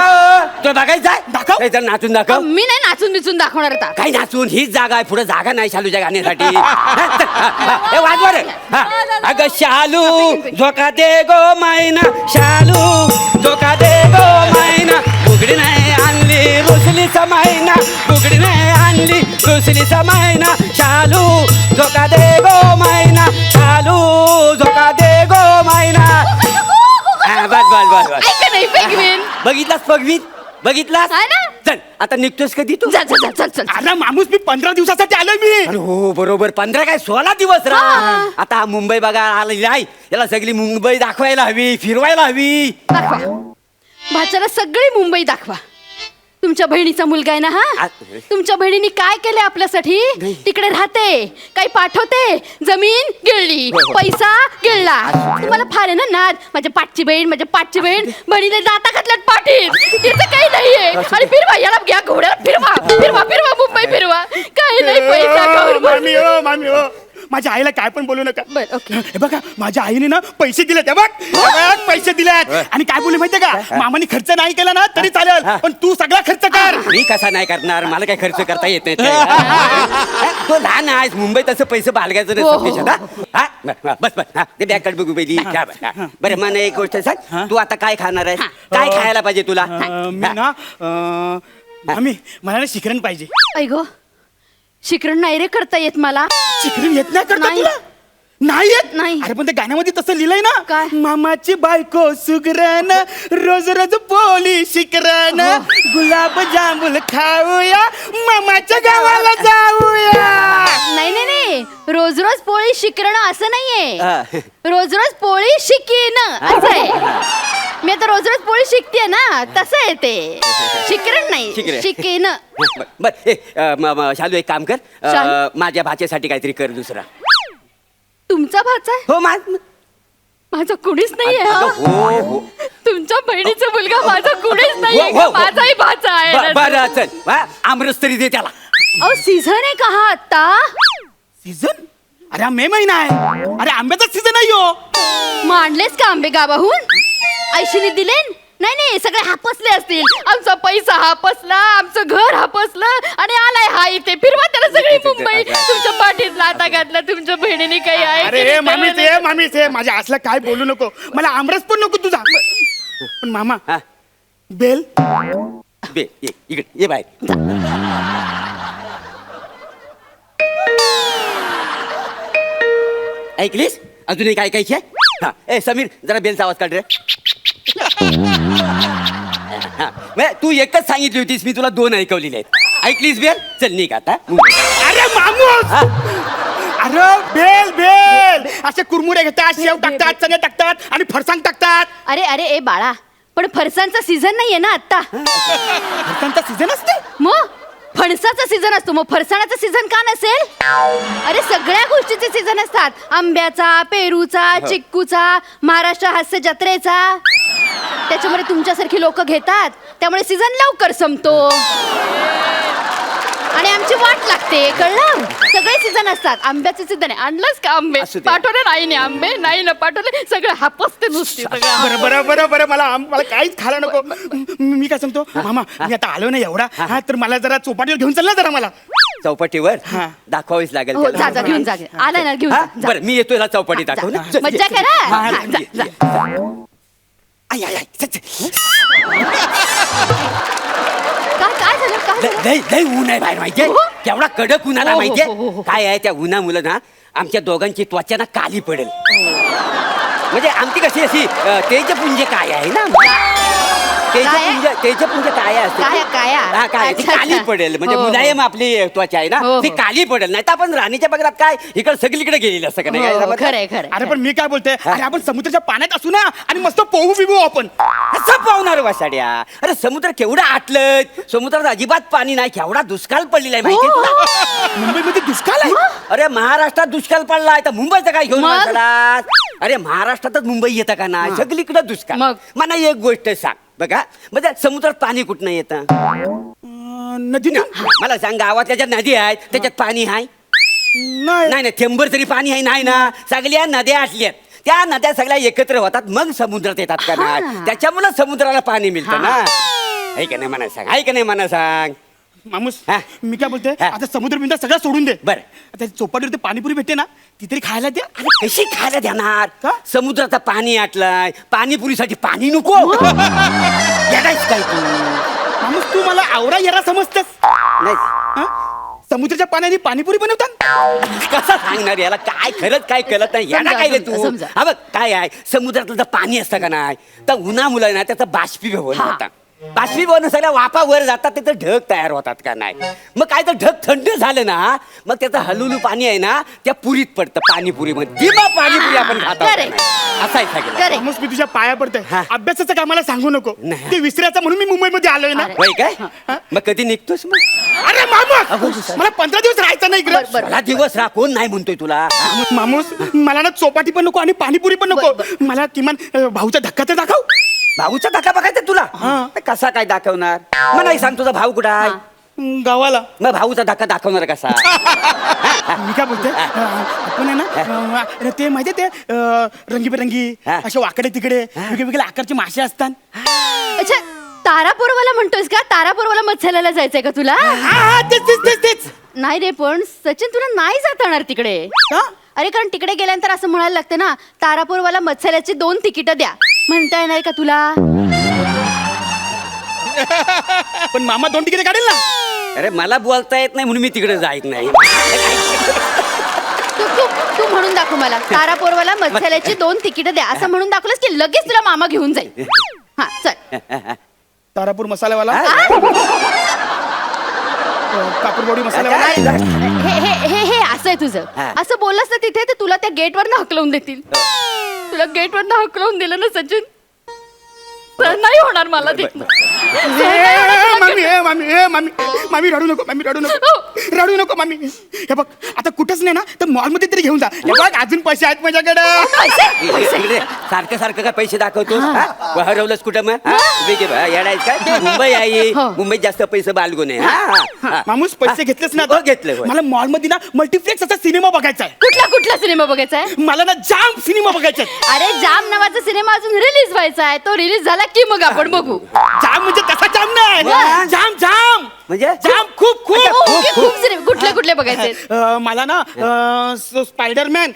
तो बघायचा दाखव. काय तर नाचून दाखव. मी नाही नाचून बिचून दाखवणार आता. काय नाचून हीच जागा आहे. पुढे जागा नाही शालूच्या गाण्यासाठी. हे वाजवा रे. हा. अगं शालू झोका दे गो मैना. शालू झोका दे गो मैना. बुगडी नाही आणली रुसलीचा मैना. बुगडी नाही आणली रुसलीचा मैना. शालू झोका दे गो मैना. शालू झोका दे गो मैना. बस ऐक नाही पेंग्विन. बघितलास पेगवीन? बघितलास? आहे ना? चल आता निघतोस कधी तू? चल चल चल चल. अरे माणूस मी 15 दिवसासाठी आलोय मी. अरे हो बरोबर 15 काय 16 दिवस रा. आता हा मुंबई बघा आलेली आहे. याला सगळी मुंबई दाखवायला हवी. फिरवायला हवी. दाखवा. भाच्याला सगळी मुंबई दाखवा. तुमच्या बहिणीचा मुलगा आहे ना हा. तुमच्या बहिणीने काय केले आपल्यासाठी? तिकडे राहते, काही पाठवते, जमीन गिळली, पैसा गिळला. तुम्हाला फार आहे ना नाद. माझ्या पाठची बहीण, माझ्या पाठची बहीण, बहिणीला दाता घातल्यात पाठीत. तिचं काही नाहीये. आणि फिरवा याला घ्या घोड्याला फिरवा फिरवा फिरवा मुंबई फिरवा. काही नाही पैसा खाऊन मामी हो मामी हो. माझ्या आईला काय पण बोलू नका. बरं, ओके. हे बघा माझ्या आईने ना पैसे दिलेत. हे बघ पैसे दिलेत. आणि काय बोलले माहितीये का? मामाने खर्च नाही केला ना तरी चालेल पण तू सगळा खर्च कर. मी कसा नाही करणार? मला काही खर्च करता येत नाही ते. तो लहान आहेस. मुंबईत असं पैसे बाळगायचं हो, नसतं त्याच्यात. हा? बस बस हा ते बॅग बघू पहिली. बरं मला एक गोष्ट सांग. तू आता काय खाणार आहेस? काय खायला पाहिजे तुला? मी ना मामी मला ना शिकरण पाहिजे. ऐगो शिकरण नाही रे करता येत मला. शिकरण येत नाही करता नाही. तुला? नाही येत? नाही. अरे पण त्या गाण्यामध्ये तसं लिहिलंय ना. काय? मामाची बायको सुगरण रोज रोज पोली शिकरण गुलाब जांभूल खाऊया मामाच्या गावाला जाऊया. नाही नाही नाही रोज रोज पोळी शिकरणं असं नाहीये. हा. रोज रोज पोळी शिकीन असं आहे. मी आता रोज रोज पोळी शिकते ना तसं आहे ते. शिकरण नाही शिकरण. शिकीन. बर शालू एक काम कर. शालू? माझ्या भाचेसाठी काहीतरी कर दुसरा. तुमचा भाचा आहे? हो माझा कुणीच नाहीये हा. हो हो तुमच्या बहिणीचा मुलगा माझा कुणीच नाहीये हो, हो, का? हो. माझाही भाचा आहे. बरं चल आमरस तरी दे त्याला. अहो सीझन आहे का हा आता? सीझन? अरे हा मे महिना आहे. अरे आंब्याचा सीझन आहे हो. मांडलेस का आंबे गावाहून? आयशीने दिले? नाही नाही सगळे हापसले असतील. आमचा पैसा हापसला, आमचं घर हापसलं आणि आलाय हा इथे. फिरवा त्याला सगळी मुंबई. तुमच्या पाठीत लाता घातला तुमच्या बहिणीने काही आहे की अरे नाही मामीच त्याला? आहे मामीच आहे. माझ्या असला काय बोलू नको. मला आमरस पण नको तुझा. पण मामा हा. बेल बे ये इकडे ये बाहेर. ऐकलीस? अजूनही काय काय हा ए समीर जरा बेलचा आवाज काढ रे. हा, तू एकच सांगितली होतीस मी तुला 2 ऐकवलेले आहेत. ऐकलीस बेल? चल निघ आता. अरे मामूस अरे बेल बेल असे कुरमुरे घेतात, शेव टाकतात, चणे टाकतात आणि फरसाण टाकतात. अरे अरे ए बाळा, पण फरसाणचा सीझन नाहीये ना आता. फरसाणचा सीझन असते. मग फणसाचा सीझन असतो, मग फरसाणाचा सीझन का नसेल? अरे सगळ्या गोष्टीचे सीझन असतात. आंब्याचा, पेरूचा, चिक्कूचा, महाराष्ट्र हास्य जत्रेचा. त्याच्यामध्ये तुमच्यासारखी लोक घेतात, त्यामुळे सीझन लवकर संपतो आणि आमची वाट लागते. कळलं? सगळे सीझन असतात. आंब्याचे सीझन आहे. आणलंच का आंबे? असू दे. पाठवले नाही ना आंबे, नाही ना पाठवले. सगळं हापसते नुसती सगळं. बरं बरं बरं बरं मला काहीच खायला नको. मी काय सांगतो मामा, मी आता आलो ना एवढा, हा तर मला जरा चौपाटीवर घेऊन चालला जरा मला. चौपाटीवर हा. दाखवावीच लागेल हो, त्याला. जा जा घेऊन जा. आला ना घेऊन हा? जा. बरं मी येतो याला चौपाटी जा, दाखव जा. ना. चल, मज्जा ये, करा. हा, हा, ये, जा, ये, जा. ये. आय, आय, आय, चल, चल. काय झालं? काय झालं? लय लय ऊन आहे बाहेर माहितीये, हो? केवढा कडक ऊन आला हो, हो, माहितीये. हो, हो, हो. काय आहे त्या उन्हामुळे ना आमच्या दोघांची त्वचा ना काली पडेल. म्हणजे आमची कशी अशी तेजपुंज काय आहे ना, तेजपुंज काय असते काया. हा, काय ती अच्छा, काली अच्छा. पडेल. म्हणजे हो, हो. मुलायम आपली त्वचा आहे ना, हो, हो. ती काली पडेल. नाही तर आपण राणीच्या बघतात काय इकडे सगळीकडे गेलेली असं का नाही काय हो, समजलं? खरंय खरंय. अरे पण मी काय बोलते, अरे आपण समुद्राच्या पाण्यात असू ना आणि मस्त पोहू बिबू आपण. असं पावणार वासाड्या. अरे समुद्र केवढा आटलं, समुद्रात अजिबात पाणी नाही, केवढा दुष्काळ पडलेला आहे माहिती तुला? मुंबईमध्ये दुष्काळ आहे. अरे महाराष्ट्रात दुष्काळ पडलाय तर मुंबईचं काय घेऊन मग? बसलात? अरे महाराष्ट्रातच मुंबई येतं का नाही, सगळीकडे दुष्काळ. मग? मला एक गोष्ट सांग बघा, म्हणजे समुद्रात पाणी कुठनं येतं? नदी ना. मला सांग, गावातल्या ज्या नदी आहेत त्याच्यात पाणी आहे? नाही नाही थेंबर तरी पाणी आहे नाही ना. सगळ्या नद्या असल्यात, त्या नद्या सगळ्या एकत्र होतात मग समुद्रात येतात का नाही, त्याच्यामुळे समुद्राला पाणी मिळतं ना. आहे का नाही मला सांग, आहे का नाही मला सांग. मामूस, हा. मी काय बोलते, हा. आता समुद्र बिंदा सगळं सोडून दे. बरं. आता चौपाटीवर ते पाणीपुरी भेटते ना, ती तरी खायला द्या. अरे कशी खायला देणार? का? समुद्राचं पाणी आटलाय, पाणीपुरीसाठी पाणी नको. येडायच काय तू? मामूस तू मला आवरा येरा समजतेस. नाही हा? समुद्राच्या पाण्याने पाणीपुरी बनवतात. कसा सांगणार याला, काय खरंच काय कळत नाही. याला समजा, काय रे समजा, तू? समजा. हा बघ काय आहे, समुद्रातलं जर पाणी असतं का नाही तर उन्हामुळे ना त्याचं बाष्पीभवन होतं. बाष्पीभवन सगळ्या वाफा वर जातात, तिथं ढग तयार होतात का नाही. मग काय तर ढग थंड झालं ना, मग त्याचं हलुलू पाणी आहे ना त्या पुरीत पडतं, पाणीपुरीमध्ये. मग पाणीपुरी आपण खातो का Correct. नाही? असं आहे सगळं. Correct. मामूस मी तुझ्या पाया पडते, हा. अभ्यासाचं कामाला सांगू नको. नाही. ते विसरायचं म्हणून मी मुंबईमध्ये आलोय ना. होय काय? मग कधी निघतोस मग? अरे मामूस, मला 15 दिवस राहायचं नाही इकडे. मला दिवस राह, कोण नाही म्हणतोय तुला? मामूस मला ना चौपाटी पण नको आणि पाणीपुरी पण नको. मला किमान भाऊचा धक्का तर दाखव. भाऊचा धक्का बघायचा तुला? कसा काय दाखवणार? मग नाही सांग, तुझा भाऊ कुठं आहे? गावाला. मग भाऊचा धक्का दाखवणार कसा? मी काय बोलते, आपण आहे ना ते माहितीये ते रंगीबेरंगी हा. असे वाकडे तिकडे वेगवेगळ्या आकारचे मासे असतात. अच्छा, तारापूरवाला म्हणतोयस का? तारापूरवाला मत्स्यालयाला जायचंय का तुला? हा, तेच. नाही रे, पण सचिन तुला नाही जाता येणार तिकडे. का? अरे कारण तिकडे गेल्यानंतर असं म्हणायला लागतं ना, तारापूरवाला मत्स्यालयाची 2 तिकीटं द्या. म्हणता येणार का तुला? पण मामा 2 तिकीट काढेल ना. अरे मला बोलता येत नाही म्हणून मी तिकडे जायत नाही. तू तू तू म्हणून दाखव मला, तारापूरवाला मत्स्यालयाची 2 तिकीटं द्या असं म्हणून दाखवलंस की लगेच तुला मामा घेऊन जाईल. हा चल. तारापूर मसाल्यावाला, कापूरवाडी काय? मसाल्यावाला. हे हे हे हे असं आहे तुझं. हा. असं बोललास ना तिथे तर तुला त्या गेटवर हकलवून देतील. तुला गेटवर हकलवून दिलं ना सचिन, तर नाही होणार मला तिथनं. मामी रडू नको, रडू नको मामी. हे बघ आता कुठंच नाही ना तर मॉलमध्ये तरी घेऊन जा. हे बघ अजून पैसे आहेत माझ्याकडे. इकडे सारखं सारखं काय पैसे दाखवतो? हरवलंस कुठं मग? येडायच काय? मुंबई आहे, हो. मुंबईत जास्त पैसे बालगुन आहे. मामूस पैसे घेतलेस ना हो, घेतले, होय. मला मॉलमध्ये ना मल्टीप्लेक्स असा सिनेमा बघायचा आहे. कुठला सिनेमा बघायचा आहे? मला ना जाम सिनेमा बघायचा आहे. अरे जाम नावाचा सिनेमा अजून रिलीज व्हायचा आहे. तो रिलीज झाला की मग आपण बगू. जाम म्हणजे तसा जाम नाही, मग? जाम म्हणजे? जाम खूप खूप ओके, खूप सिनेमा कुठले बघायचे? मला ना स्पायडरमॅन,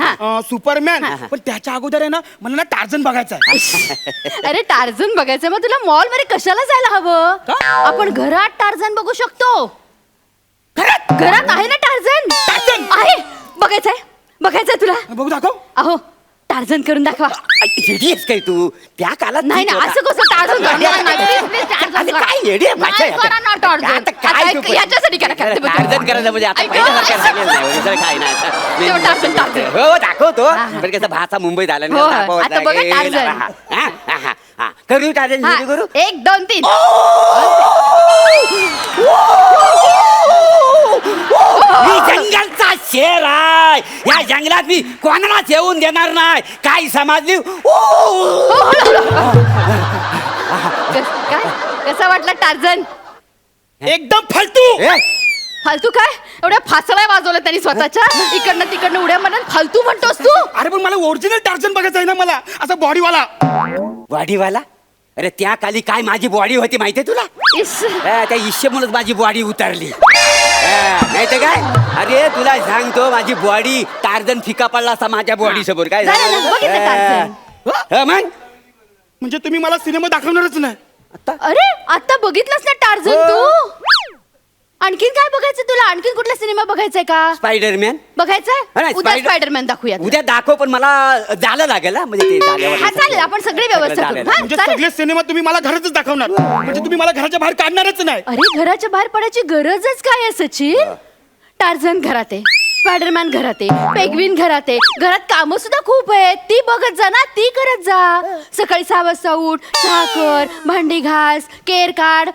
सुपरमॅन, पण त्याच्या अगोदर आहे ना मला ना टार्झन बघायचा आहे. अरे टार्झन बघायचं, मग तुला मॉल मध्ये कशाला जायला हवं? आपण घरात टार्झन बघू शकतो. घरात आहे ना टार्झन? टार्झन? आहे. बघायचंय तुला? बघू दाखव. अहो टार्झन करून दाखवा. येडी आहेस काय तू? त्या काळात नाही ठीक ना, होता. असं कसं टार्झन करणार? नाही, please, please, टार्झन अरे करा. काय येडी आहे भाषा नाही, करा ना टार्झन. आता काय आता तू ऐक, याच्यासाठी करा, करा. ते बघ. टार्झन करायचं म्हणजे आता ऐक, पहिल्यासारखं झालेलं नाही, दुसरं काय नाही. तेव्हा टार्झन, टार्झन. हो दाखवतो हा, हा. पण कसं भाचा मुंबईत आला हो, आता बघा टार्झन. करू टार्झन हा, सुरू करू 1 2 3. मी जंगलचा शेर आहे. या जंगलात मी कोणालाच येऊन देणार नाही. काय समजली? काय कसा वाटला टार्झन? एकदम फालतू. फालतू काय? एवढ्या फासळ्या वाजवल्या त्यांनी स्वतःच्या. इकडनं तिकडनं उड्या मारून फालतू म्हणतोस तू? अरे पण मला ओरिजिनल टार्झन बघायचं आहे ना, मला असा बॉडीवाला. बॉडीवाला? अरे त्या खाली काय माझी बॉडी होती माहितीये तुला? इस. त्या इश्यमुळेच माझी बॉडी उतरली. नाही तर काय? अरे तुला सांगतो माझी बॉडी टार्झन फिका पडला असा माझ्या बॉडी समोर. काय झालं ना, बघितलं टार्झन. मग म्हणजे तुम्ही मला सिनेमा दाखवणारच नाही. अरे आता बघितलंस ना टार्झन तू? आणखीन काय बघायचं तुला? आणखीन कुठला सिनेमा बघायचाय का? स्पायडरमॅन बघायचाय? नाही, उद्या Spider- स्पायडरमॅन दाखवूयात. उद्या दाखव पण मला झालं लागेल ना, म्हणजे ते झाल्यावर हा चालेल, आपण सगळी व्यवस्था करू. हा, म्हणजे चालेल. सगळे सिनेमा तुम्ही मला घरातच दाखवणार, म्हणजे तुम्ही मला घराच्या बाहेर काढणारच नाही. अरे घराच्या बाहेर पडायची गरजच काय आहे सचिन? टार्झन घरात आहे, स्पायडरमॅन घरात आहे, पेंग्विन घरात आहे. घरात कामं सुद्धा खूप आहेत. ती बघत जा ना, ती करत जा. सकाळी 6 वाजता उठ, चहा कर, भांडी घास, केर काढ,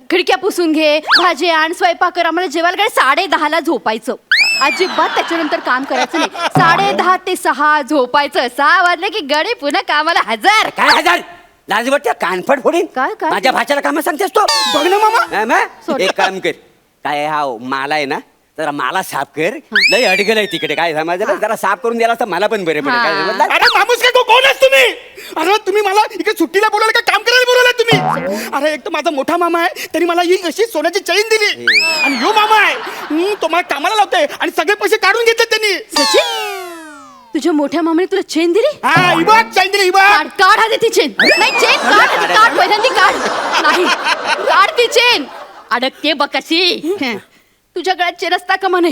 खिडक्या पुसून घे, भाजी आण, स्वयंपाक कर. आम्हाला जेवायला काय 10:30ला झोपायचं. अजिबात त्याच्यानंतर काम करायचं नाही. 10:30 ते 6 झोपायचं. 6 वाजले की गडी पुन्हा कामाला हजर. काय हजार लाज वाटते कानफड फोडीन. काय? माझ्या भाच्याला काम सांगतेस तो? बघ ना मामा. Sorry. एक काम कर, काय हा माला आहे ना, जरा माला साफ कर. लय अडगल आहे तिकडे. काय समजलं? जरा साफ करून द्यायला तर मला पण बरे पडेल. काय हा. समजलं? अरे माणूस काय कोण आहेस तुम्ही? अरे तुम्ही मला इकडे सुट्टीला बोलवलं का काम करायला बोलवलं तुम्ही? अरे एक तर माझा मोठा मामा आहे, त्यांनी मला ही अशी सोन्याची चैन दिली. आणि यो मामा आहे, तो मला कामाला लावतोय आणि सगळे पैसे काढून घेतले त्यांनी. सचिन, तुझ्या मोठ्या मामाने तुला चेन दिली? हा ही बघ चैन दिली, ही बघ. काढ काढ आधी ती चेन. नाही चेन काढ आधी, काढ पहिल्यांदी काढ. नाही काढ ती चेन. अडकते बघ कशी. तुझ्या गळ्यात चेन असता का म्हणे?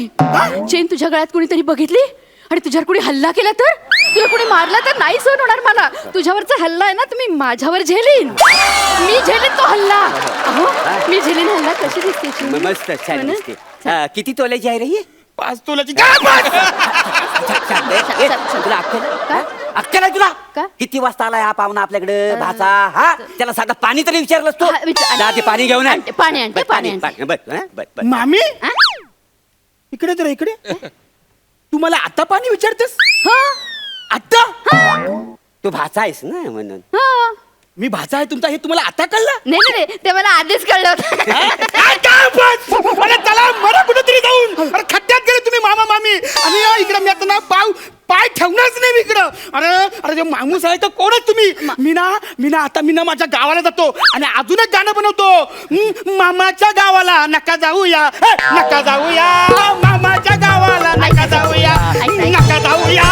चेन तुझ्या गळ्यात कोणीतरी बघितली आणि तुझ्यावर कोणी हल्ला केला तर? तुला कोणी मारला तर नाही सहन होणार मला. तुझ्यावरचा हल्ला आहे ना, तुम्ही माझ्यावर झेलीन. मी झेलीन तो हल्ला. अहो मी झेलीन हल्ला. कशी दिसते चेन? मस्त छान हो ना? दिसते. किती तोल्याची आहे रे ही? 5 तोल्याची. काय बस? तुला अक्कल आहे तुला? का? किती वाजता आलाय हा पाहुणा आपल्याकडे भाचा? हा त्याला साधा पाणी तरी विचारलंस तो? हा, जा ते पाणी घेऊन ये. आणते, पाणी आणते, बस, पाणी आणते. बस, हा, बस, बस. मामी हा? इकडे तर इकडे. तू मला आता पाणी विचारतेस? हा? आता? तू भाचा आहेस ना म्हणून. हा. मी भाचा आहे तुमचा हे तुम्हाला आता कळलं? नाही नाही नाही, ते मला आधीच कळलं होतं. काय काय बस? अरे चला मरा कुठेतरी जाऊन. अरे खड्ड्यात गेले तुम्ही मामा मामी. आणि इकडे मी आता ना पाय ठेवणारच नाही मी इकडं. अरे अरे जे माणूस आहे तर कोणच तुम्ही? मी ना माझ्या गावाला जातो आणि अजून एक गाणं बनवतो. मामाच्या गावाला नका जाऊया, नका जाऊया, मामाच्या गावाला नका जाऊया, नका जाऊया,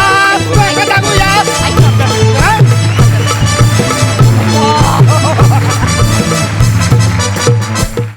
नका जाऊया.